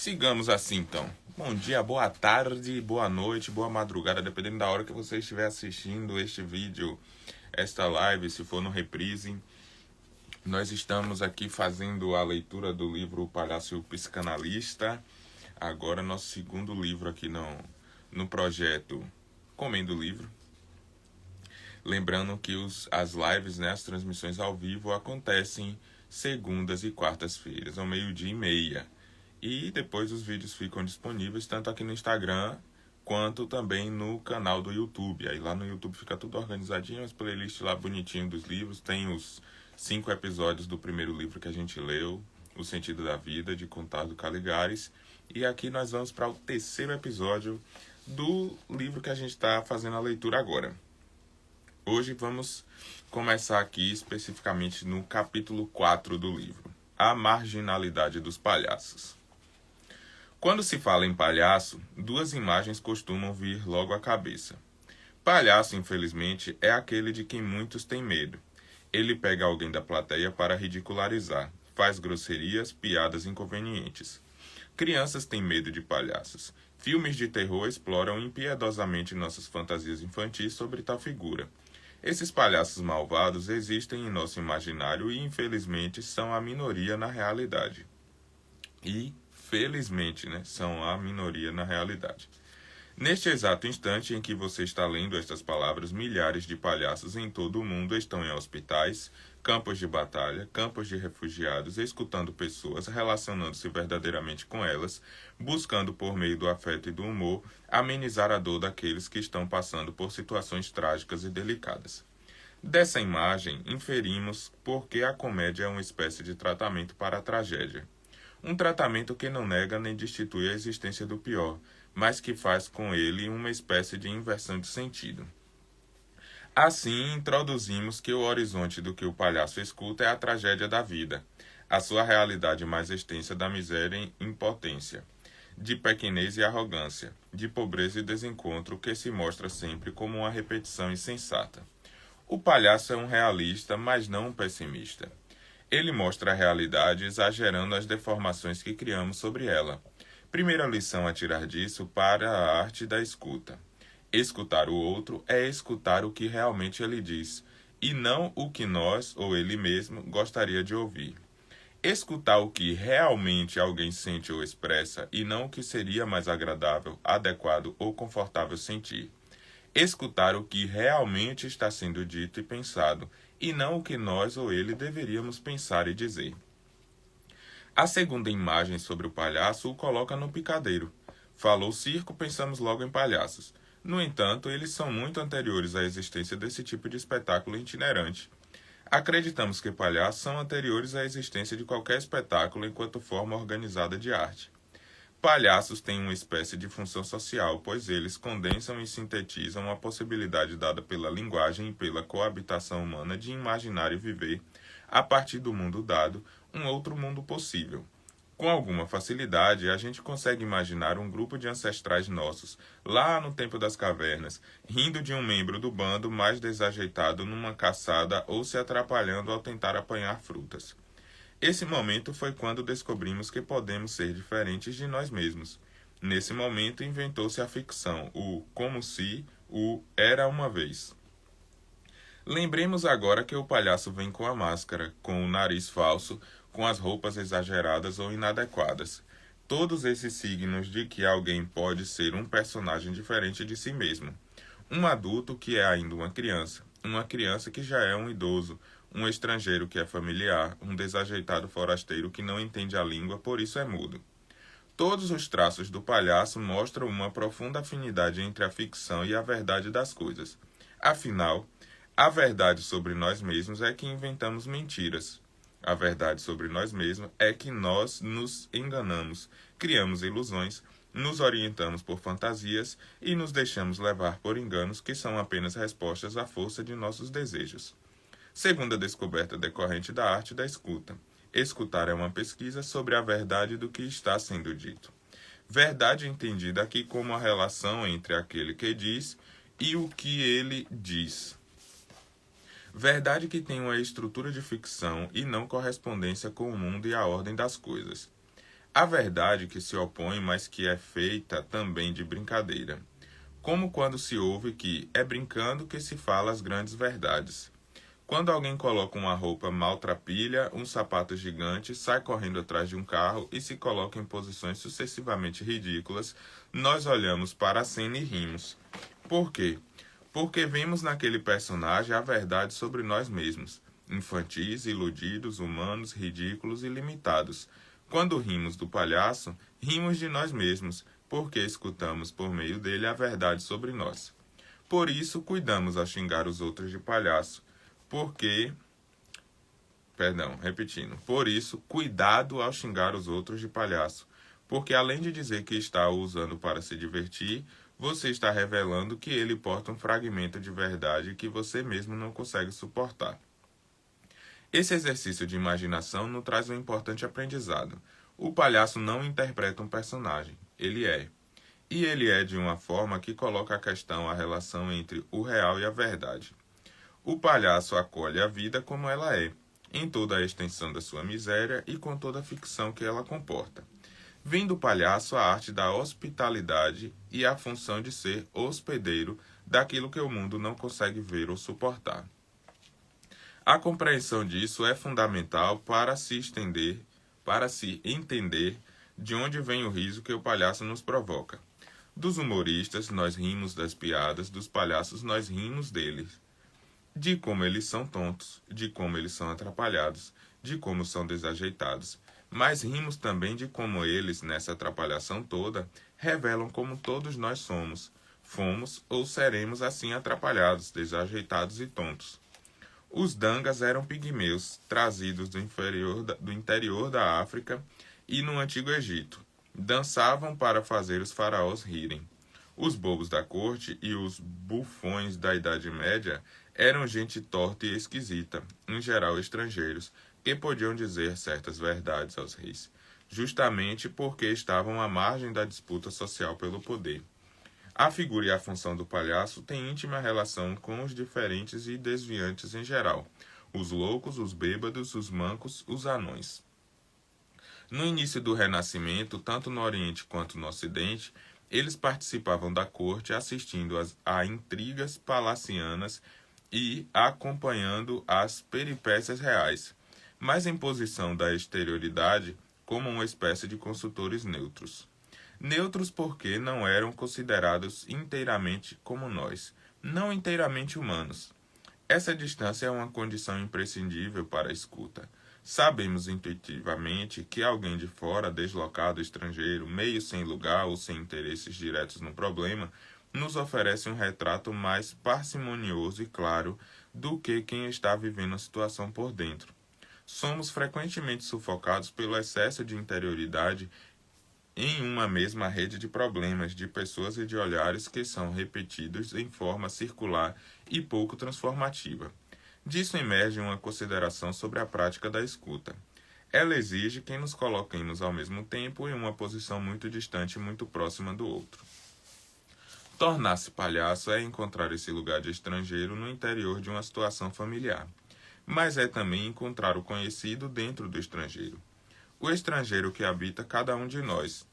Sigamos assim, então. Bom dia, boa tarde, boa noite, boa madrugada, dependendo da hora que você estiver assistindo este vídeo, esta live, se for no reprise. Nós estamos aqui fazendo a leitura do livro O Palhaço e o Psicanalista. Agora, nosso segundo livro aqui no projeto Comendo Livro. Lembrando que as lives, as transmissões ao vivo acontecem segundas e quartas-feiras, ao 12h30. E depois os vídeos ficam disponíveis tanto aqui no Instagram quanto também no canal do YouTube. Aí lá no YouTube fica tudo organizadinho, as playlists lá bonitinho dos livros. Tem os 5 episódios do primeiro livro que a gente leu, O Sentido da Vida, de Contardo Caligares. E aqui nós vamos para o terceiro episódio do livro que a gente está fazendo a leitura agora. Hoje vamos começar aqui especificamente no capítulo 4 do livro, A Marginalidade dos Palhaços. Quando se fala em palhaço, duas imagens costumam vir logo à cabeça. Palhaço, infelizmente, é aquele de quem muitos têm medo. Ele pega alguém da plateia para ridicularizar, faz grosserias, piadas inconvenientes. Crianças têm medo de palhaços. Filmes de terror exploram impiedosamente nossas fantasias infantis sobre tal figura. Esses palhaços malvados existem em nosso imaginário e, infelizmente, são a minoria na realidade. Felizmente, são a minoria na realidade. Neste exato instante em que você está lendo estas palavras, milhares de palhaços em todo o mundo estão em hospitais, campos de batalha, campos de refugiados, escutando pessoas, relacionando-se verdadeiramente com elas, buscando por meio do afeto e do humor amenizar a dor daqueles que estão passando por situações trágicas e delicadas. Dessa imagem, inferimos porque a comédia é uma espécie de tratamento para a tragédia. Um tratamento que não nega nem destitui a existência do pior, mas que faz com ele uma espécie de inversão de sentido. Assim, introduzimos que o horizonte do que o palhaço escuta é a tragédia da vida, a sua realidade mais extensa da miséria e impotência, de pequenez e arrogância, de pobreza e desencontro que se mostra sempre como uma repetição insensata. O palhaço é um realista, mas não um pessimista. Ele mostra a realidade exagerando as deformações que criamos sobre ela. Primeira lição a tirar disso para a arte da escuta. Escutar o outro é escutar o que realmente ele diz, e não o que nós, ou ele mesmo, gostaria de ouvir. Escutar o que realmente alguém sente ou expressa, e não o que seria mais agradável, adequado ou confortável sentir. Escutar o que realmente está sendo dito e pensado, e não o que nós ou ele deveríamos pensar e dizer. A segunda imagem sobre o palhaço o coloca no picadeiro. Falou circo, pensamos logo em palhaços. No entanto, eles são muito anteriores à existência desse tipo de espetáculo itinerante. Acreditamos que palhaços são anteriores à existência de qualquer espetáculo enquanto forma organizada de arte. Palhaços têm uma espécie de função social, pois eles condensam e sintetizam a possibilidade dada pela linguagem e pela coabitação humana de imaginar e viver, a partir do mundo dado, um outro mundo possível. Com alguma facilidade, a gente consegue imaginar um grupo de ancestrais nossos, lá no tempo das cavernas, rindo de um membro do bando mais desajeitado numa caçada ou se atrapalhando ao tentar apanhar frutas. Esse momento foi quando descobrimos que podemos ser diferentes de nós mesmos. Nesse momento inventou-se a ficção, o como se, o era uma vez. Lembremos agora que o palhaço vem com a máscara, com o nariz falso, com as roupas exageradas ou inadequadas. Todos esses signos de que alguém pode ser um personagem diferente de si mesmo. Um adulto que é ainda uma criança que já é um idoso, um estrangeiro que é familiar, um desajeitado forasteiro que não entende a língua, por isso é mudo. Todos os traços do palhaço mostram uma profunda afinidade entre a ficção e a verdade das coisas. Afinal, a verdade sobre nós mesmos é que inventamos mentiras. A verdade sobre nós mesmos é que nós nos enganamos, criamos ilusões, nos orientamos por fantasias e nos deixamos levar por enganos que são apenas respostas à força de nossos desejos. Segunda descoberta decorrente da arte da escuta. Escutar é uma pesquisa sobre a verdade do que está sendo dito. Verdade entendida aqui como a relação entre aquele que diz e o que ele diz. Verdade que tem uma estrutura de ficção e não correspondência com o mundo e a ordem das coisas. A verdade que se opõe, mas que é feita também de brincadeira. Como quando se ouve que é brincando que se fala as grandes verdades. Quando alguém coloca uma roupa maltrapilha, um sapato gigante, sai correndo atrás de um carro e se coloca em posições sucessivamente ridículas, nós olhamos para a cena e rimos. Por quê? Porque vimos naquele personagem a verdade sobre nós mesmos, infantis, iludidos, humanos, ridículos e limitados. Quando rimos do palhaço, rimos de nós mesmos, porque escutamos por meio dele a verdade sobre nós. Por isso, cuidamos ao xingar os outros de palhaço, porque, repetindo, por isso, cuidado ao xingar os outros de palhaço, porque além de dizer que está o usando para se divertir, você está revelando que ele porta um fragmento de verdade que você mesmo não consegue suportar. Esse exercício de imaginação nos traz um importante aprendizado. O palhaço não interpreta um personagem, ele é. E ele é de uma forma que coloca a questão a relação entre o real e a verdade. O palhaço acolhe a vida como ela é, em toda a extensão da sua miséria e com toda a ficção que ela comporta. Vem do palhaço a arte da hospitalidade e a função de ser hospedeiro daquilo que o mundo não consegue ver ou suportar. A compreensão disso é fundamental para se entender de onde vem o riso que o palhaço nos provoca. Dos humoristas, nós rimos das piadas, dos palhaços, nós rimos deles. De como eles são tontos, de como eles são atrapalhados, de como são desajeitados. Mas rimos também de como eles, nessa atrapalhação toda, revelam como todos nós somos. Fomos ou seremos assim atrapalhados, desajeitados e tontos. Os dangas eram pigmeus, trazidos do interior da África e no Antigo Egito. Dançavam para fazer os faraós rirem. Os bobos da corte e os bufões da Idade Média eram gente torta e esquisita, em geral estrangeiros, que podiam dizer certas verdades aos reis, justamente porque estavam à margem da disputa social pelo poder. A figura e a função do palhaço têm íntima relação com os diferentes e desviantes em geral, os loucos, os bêbados, os mancos, os anões. No início do Renascimento, tanto no Oriente quanto no Ocidente, eles participavam da corte assistindo a intrigas palacianas e acompanhando as peripécias reais, mas em posição da exterioridade como uma espécie de consultores neutros. Neutros porque não eram considerados inteiramente como nós, não inteiramente humanos. Essa distância é uma condição imprescindível para a escuta. Sabemos intuitivamente que alguém de fora, deslocado, estrangeiro, meio sem lugar ou sem interesses diretos no problema, nos oferece um retrato mais parcimonioso e claro do que quem está vivendo a situação por dentro. Somos frequentemente sufocados pelo excesso de interioridade em uma mesma rede de problemas, de pessoas e de olhares que são repetidos em forma circular e pouco transformativa. Disso emerge uma consideração sobre a prática da escuta. Ela exige que nos coloquemos ao mesmo tempo em uma posição muito distante e muito próxima do outro. Tornar-se palhaço é encontrar esse lugar de estrangeiro no interior de uma situação familiar, mas é também encontrar o conhecido dentro do estrangeiro. O estrangeiro que habita cada um de nós.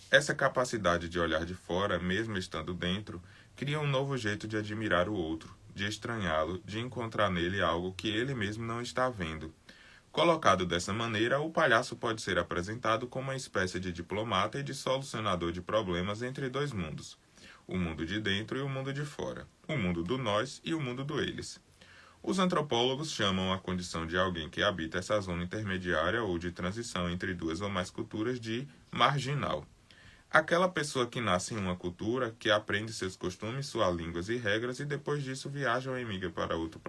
Essa capacidade de olhar de fora, mesmo estando dentro, cria um novo jeito de admirar o outro, de estranhá-lo, de encontrar nele algo que ele mesmo não está vendo. Colocado dessa maneira, o palhaço pode ser apresentado como uma espécie de diplomata e de solucionador de problemas entre dois mundos, o mundo de dentro e o mundo de fora, o mundo do nós e o mundo do eles. Os antropólogos chamam a condição de alguém que habita essa zona intermediária ou de transição entre duas ou mais culturas de marginal. Aquela pessoa que nasce em uma cultura, que aprende seus costumes, suas línguas e regras e depois disso viaja ou emigra para outro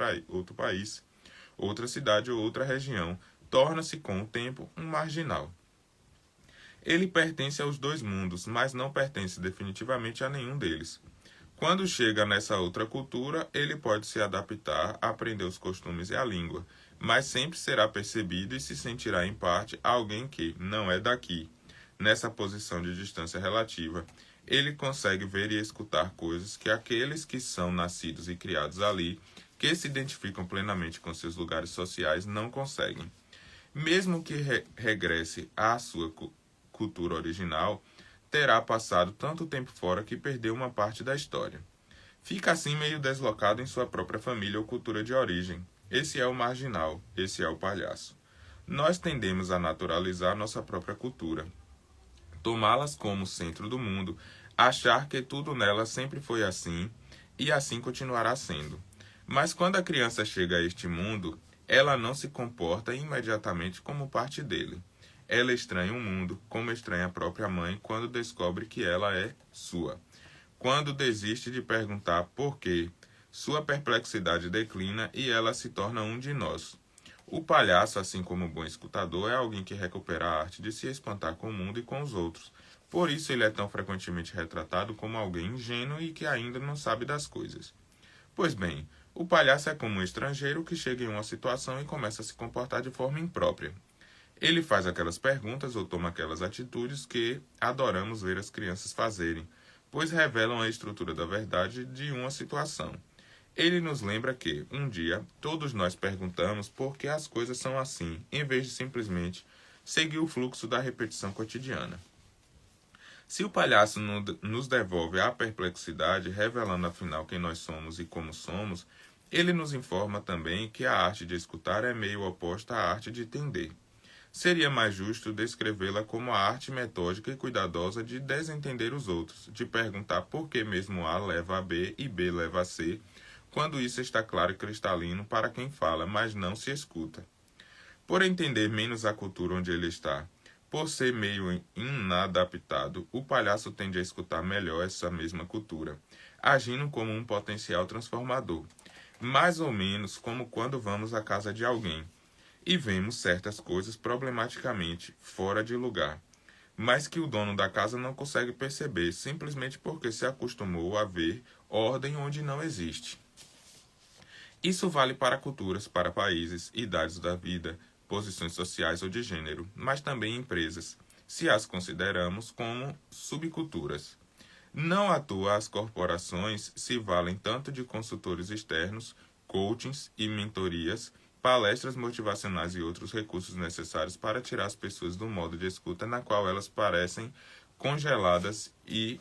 país, outra cidade ou outra região, torna-se com o tempo um marginal. Ele pertence aos dois mundos, mas não pertence definitivamente a nenhum deles. Quando chega nessa outra cultura, ele pode se adaptar, aprender os costumes e a língua, mas sempre será percebido e se sentirá em parte alguém que não é daqui. Nessa posição de distância relativa, ele consegue ver e escutar coisas que aqueles que são nascidos e criados ali, que se identificam plenamente com seus lugares sociais, não conseguem. Mesmo que regresse à sua cultura original, terá passado tanto tempo fora que perdeu uma parte da história. Fica assim meio deslocado em sua própria família ou cultura de origem. Esse é o marginal, esse é o palhaço. Nós tendemos a naturalizar nossa própria cultura, tomá-las como centro do mundo, achar que tudo nela sempre foi assim e assim continuará sendo. Mas quando a criança chega a este mundo, ela não se comporta imediatamente como parte dele. Ela estranha o mundo, como estranha a própria mãe quando descobre que ela é sua. Quando desiste de perguntar por quê, sua perplexidade declina e ela se torna um de nós. O palhaço, assim como o bom escutador, é alguém que recupera a arte de se espantar com o mundo e com os outros. Por isso ele é tão frequentemente retratado como alguém ingênuo e que ainda não sabe das coisas. Pois bem, o palhaço é como um estrangeiro que chega em uma situação e começa a se comportar de forma imprópria. Ele faz aquelas perguntas ou toma aquelas atitudes que adoramos ver as crianças fazerem, pois revelam a estrutura da verdade de uma situação. Ele nos lembra que, um dia, todos nós perguntamos por que as coisas são assim, em vez de simplesmente seguir o fluxo da repetição cotidiana. Se o palhaço nos devolve a perplexidade, revelando afinal quem nós somos e como somos, ele nos informa também que a arte de escutar é meio oposta à arte de entender. Seria mais justo descrevê-la como a arte metódica e cuidadosa de desentender os outros, de perguntar por que mesmo A leva a B e B leva a C, quando isso está claro e cristalino para quem fala, mas não se escuta. Por entender menos a cultura onde ele está, por ser meio inadaptado, o palhaço tende a escutar melhor essa mesma cultura, agindo como um potencial transformador, mais ou menos como quando vamos à casa de alguém e vemos certas coisas problematicamente fora de lugar, mas que o dono da casa não consegue perceber simplesmente porque se acostumou a ver ordem onde não existe. Isso vale para culturas, para países, idades da vida, posições sociais ou de gênero, mas também empresas, se as consideramos como subculturas. Não à toa as corporações se valem tanto de consultores externos, coachings e mentorias, palestras motivacionais e outros recursos necessários para tirar as pessoas do modo de escuta na qual elas parecem congeladas e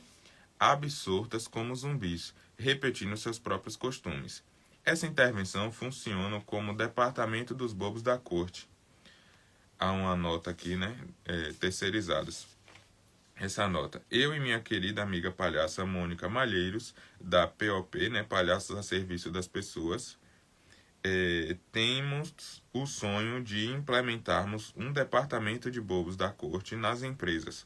absortas como zumbis, repetindo seus próprios costumes. Essa intervenção funciona como o departamento dos bobos da corte. Há uma nota aqui, terceirizados. Essa nota. Eu e minha querida amiga palhaça Mônica Malheiros, da POP, Palhaços a Serviço das Pessoas, temos o sonho de implementarmos um departamento de bobos da corte nas empresas.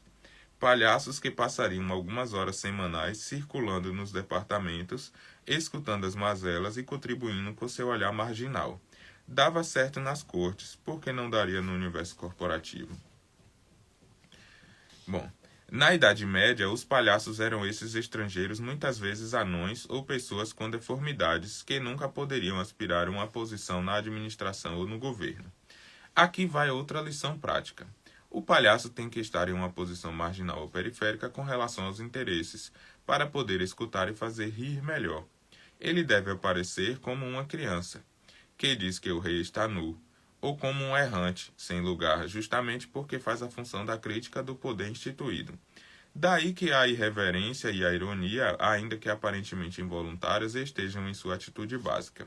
Palhaços que passariam algumas horas semanais circulando nos departamentos, escutando as mazelas e contribuindo com seu olhar marginal. Dava certo nas cortes, por que não daria no universo corporativo? Bom, na Idade Média, os palhaços eram esses estrangeiros muitas vezes anões ou pessoas com deformidades que nunca poderiam aspirar a uma posição na administração ou no governo. Aqui vai outra lição prática. O palhaço tem que estar em uma posição marginal ou periférica com relação aos interesses, para poder escutar e fazer rir melhor. Ele deve aparecer como uma criança, que diz que o rei está nu, ou como um errante, sem lugar, justamente porque faz a função da crítica do poder instituído. Daí que a irreverência e a ironia, ainda que aparentemente involuntárias, estejam em sua atitude básica.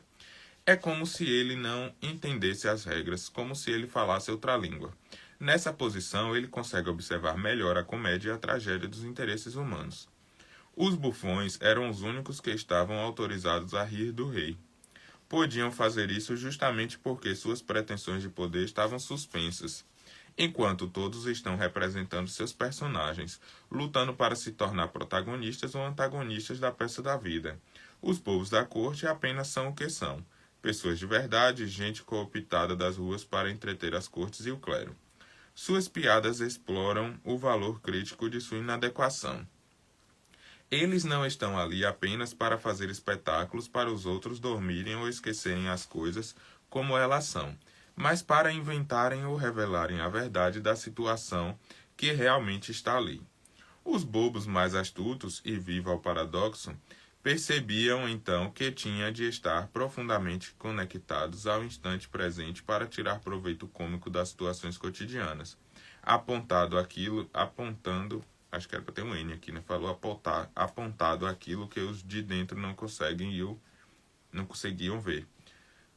É como se ele não entendesse as regras, como se ele falasse outra língua. Nessa posição, ele consegue observar melhor a comédia e a tragédia dos interesses humanos. Os bufões eram os únicos que estavam autorizados a rir do rei. Podiam fazer isso justamente porque suas pretensões de poder estavam suspensas, enquanto todos estão representando seus personagens, lutando para se tornar protagonistas ou antagonistas da peça da vida. Os povos da corte apenas são o que são, pessoas de verdade, gente cooptada das ruas para entreter as cortes e o clero. Suas piadas exploram o valor crítico de sua inadequação. Eles não estão ali apenas para fazer espetáculos para os outros dormirem ou esquecerem as coisas como elas são, mas para inventarem ou revelarem a verdade da situação que realmente está ali. Os bobos mais astutos, e viva o paradoxo, percebiam então que tinha de estar profundamente conectados ao instante presente para tirar proveito cômico das situações cotidianas. apontando, acho que era para ter um N aqui, né? Falou apontado aquilo que os de dentro não conseguiam ver.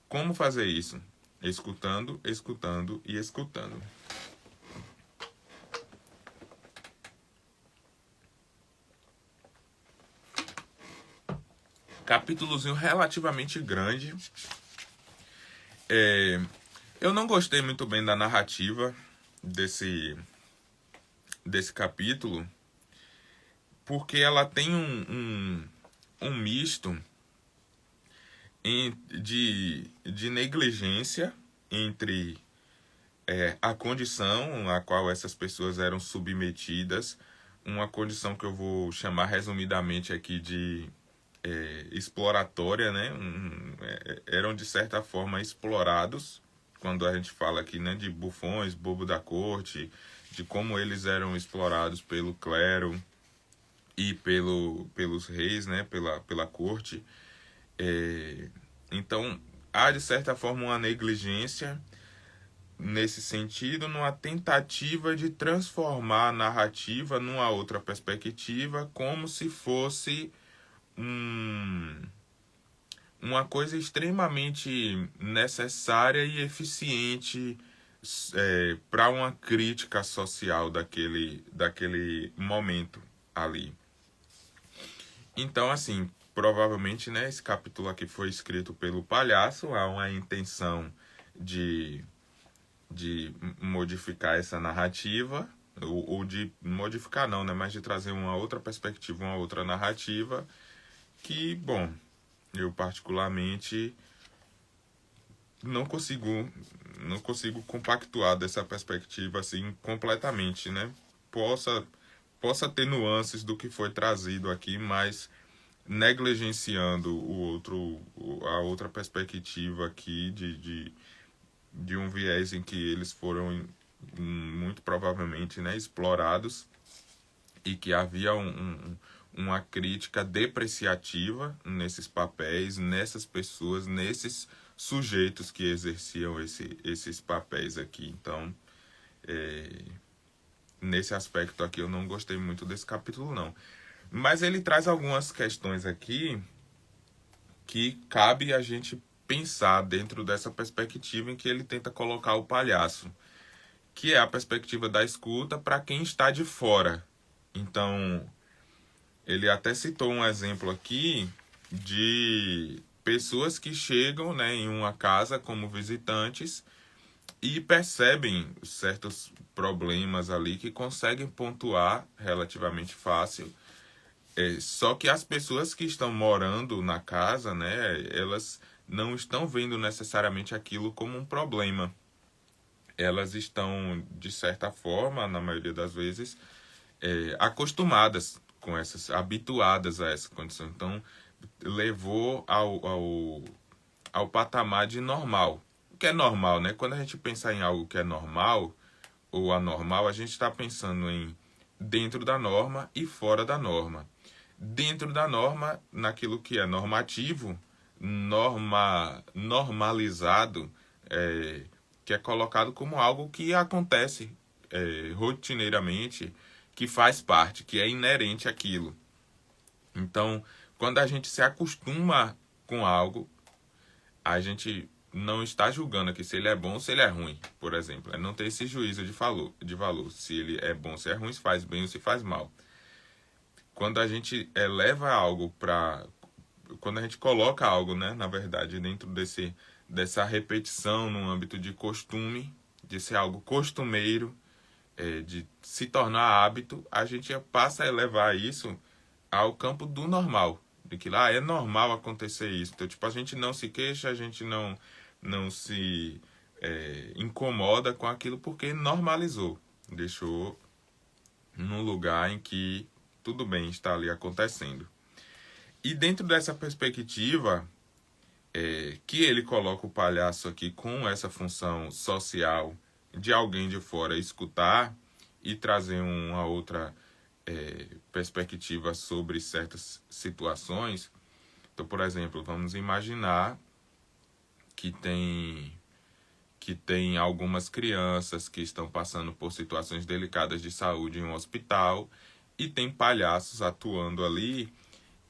Como fazer isso? Escutando, escutando e escutando. Capítulozinho relativamente grande. Eu não gostei muito bem da narrativa desse capítulo, porque ela tem um misto de negligência entre a condição a qual essas pessoas eram submetidas, uma condição que eu vou chamar resumidamente aqui de exploratória, né? Eram de certa forma explorados, quando a gente fala aqui, né, de bufões, bobo da corte, de como eles eram explorados pelo clero e pelos reis, né, pela corte. Então, há de certa forma uma negligência nesse sentido, numa tentativa de transformar a narrativa numa outra perspectiva, como se fosse uma coisa extremamente necessária e eficiente para uma crítica social daquele momento ali. Então, assim, provavelmente, né, esse capítulo aqui foi escrito pelo Palhaço, há uma intenção de modificar essa narrativa, ou de modificar não, né, mas de trazer uma outra perspectiva, uma outra narrativa, que, bom, eu particularmente não consigo compactuar dessa perspectiva assim completamente, né? Possa ter nuances do que foi trazido aqui, mas negligenciando a outra perspectiva aqui de um viés em que eles foram muito provavelmente, né, explorados, e que havia uma crítica depreciativa nesses papéis, nessas pessoas, nesses sujeitos que exerciam esses papéis aqui. Então, nesse aspecto aqui, eu não gostei muito desse capítulo, não. Mas ele traz algumas questões aqui que cabe a gente pensar dentro dessa perspectiva em que ele tenta colocar o palhaço, que é a perspectiva da escuta para quem está de fora. Então, ele até citou um exemplo aqui de pessoas que chegam, né, em uma casa como visitantes e percebem certos problemas ali que conseguem pontuar relativamente fácil. Só que as pessoas que estão morando na casa, né, elas não estão vendo necessariamente aquilo como um problema. Elas estão, de certa forma, na maioria das vezes, acostumadas com habituadas a essa condição. Então, levou ao patamar de normal. O que é normal, né? Quando a gente pensa em algo que é normal ou anormal, a gente está pensando em dentro da norma e fora da norma. Dentro da norma, naquilo que é normativo, normalizado, que é colocado como algo que acontece rotineiramente, que faz parte, que é inerente àquilo. Então, quando a gente se acostuma com algo, a gente não está julgando aqui se ele é bom ou se ele é ruim, por exemplo. Não tem esse juízo de valor, se ele é bom, se é ruim, se faz bem ou se faz mal. Quando a gente leva algo para... Quando a gente coloca algo, né, na verdade, dentro dessa repetição no âmbito de costume, de ser algo costumeiro, de se tornar hábito, a gente passa a elevar isso ao campo do normal. De que lá é normal acontecer isso. Então, tipo, a gente não se queixa, a gente não se incomoda com aquilo porque normalizou. Deixou num lugar em que tudo bem, está ali acontecendo. E dentro dessa perspectiva, que ele coloca o palhaço aqui com essa função social de alguém de fora escutar e trazer uma outra perspectiva sobre certas situações. Então, por exemplo, vamos imaginar que que tem algumas crianças que estão passando por situações delicadas de saúde em um hospital e tem palhaços atuando ali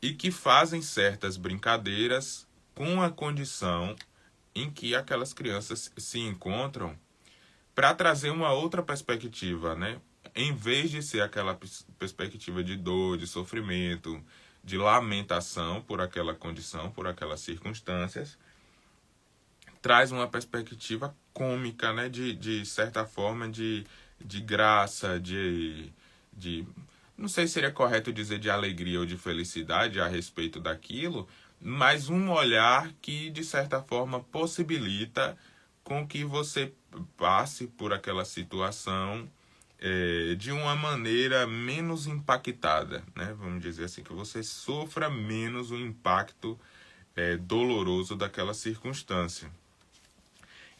e que fazem certas brincadeiras com a condição em que aquelas crianças se encontram para trazer uma outra perspectiva, né? Em vez de ser aquela perspectiva de dor, de sofrimento, de lamentação por aquela condição, por aquelas circunstâncias, traz uma perspectiva cômica, né? De certa forma, de graça, não sei se seria correto dizer de alegria ou de felicidade a respeito daquilo, mas um olhar que, de certa forma, possibilita com que você passe por aquela situação de uma maneira menos impactada, né? Vamos dizer assim, que você sofra menos o impacto doloroso daquela circunstância.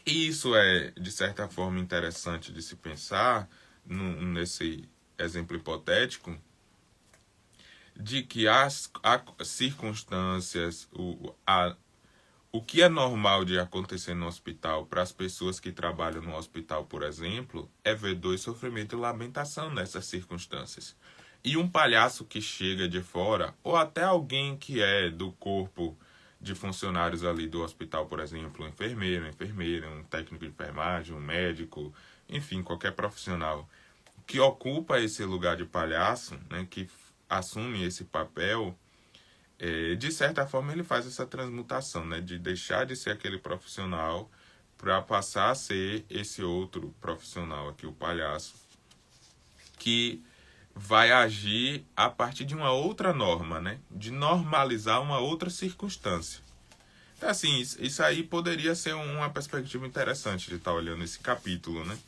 E isso é, de certa forma, interessante de se pensar nesse exemplo hipotético, de que as circunstâncias, o que é normal de acontecer no hospital para as pessoas que trabalham no hospital, por exemplo, é ver dor, sofrimento e lamentação nessas circunstâncias. E um palhaço que chega de fora, ou até alguém que é do corpo de funcionários ali do hospital, por exemplo, um enfermeiro, enfermeira, um técnico de enfermagem, um médico, enfim, qualquer profissional que ocupa esse lugar de palhaço, né, que assume esse papel, de certa forma ele faz essa transmutação, né, de deixar de ser aquele profissional para passar a ser esse outro profissional aqui, o palhaço, que vai agir a partir de uma outra norma, né, de normalizar uma outra circunstância. Então, assim, isso aí poderia ser uma perspectiva interessante de estar olhando esse capítulo, né,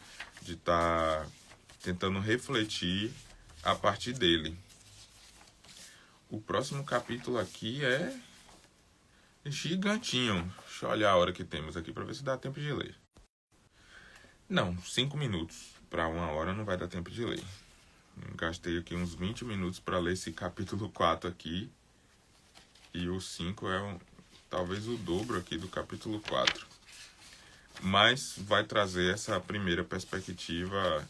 de estar tentando refletir a partir dele. O próximo capítulo aqui é gigantinho. Deixa eu olhar a hora que temos aqui para ver se dá tempo de ler. Não, 5 minutos. Para 1 hora não vai dar tempo de ler. Gastei aqui uns 20 minutos para ler esse capítulo 4 aqui. E o 5 é talvez o dobro aqui do capítulo 4. Mas vai trazer essa primeira perspectiva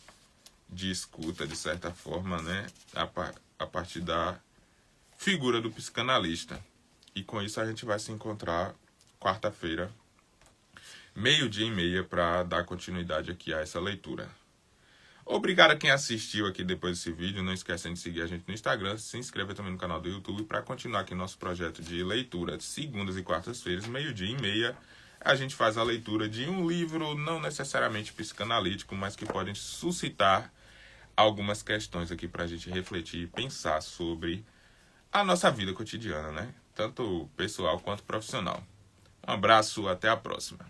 de escuta, de certa forma, né, a partir da figura do psicanalista. E com isso a gente vai se encontrar quarta-feira, 12:30, para dar continuidade aqui a essa leitura. Obrigado a quem assistiu aqui depois desse vídeo. Não esquecem de seguir a gente no Instagram, se inscrever também no canal do YouTube para continuar aqui nosso projeto de leitura de segundas e quartas-feiras, 12:30. A gente faz a leitura de um livro não necessariamente psicanalítico, mas que podem suscitar algumas questões aqui para a gente refletir e pensar sobre a nossa vida cotidiana, né? Tanto pessoal quanto profissional. Um abraço, até a próxima.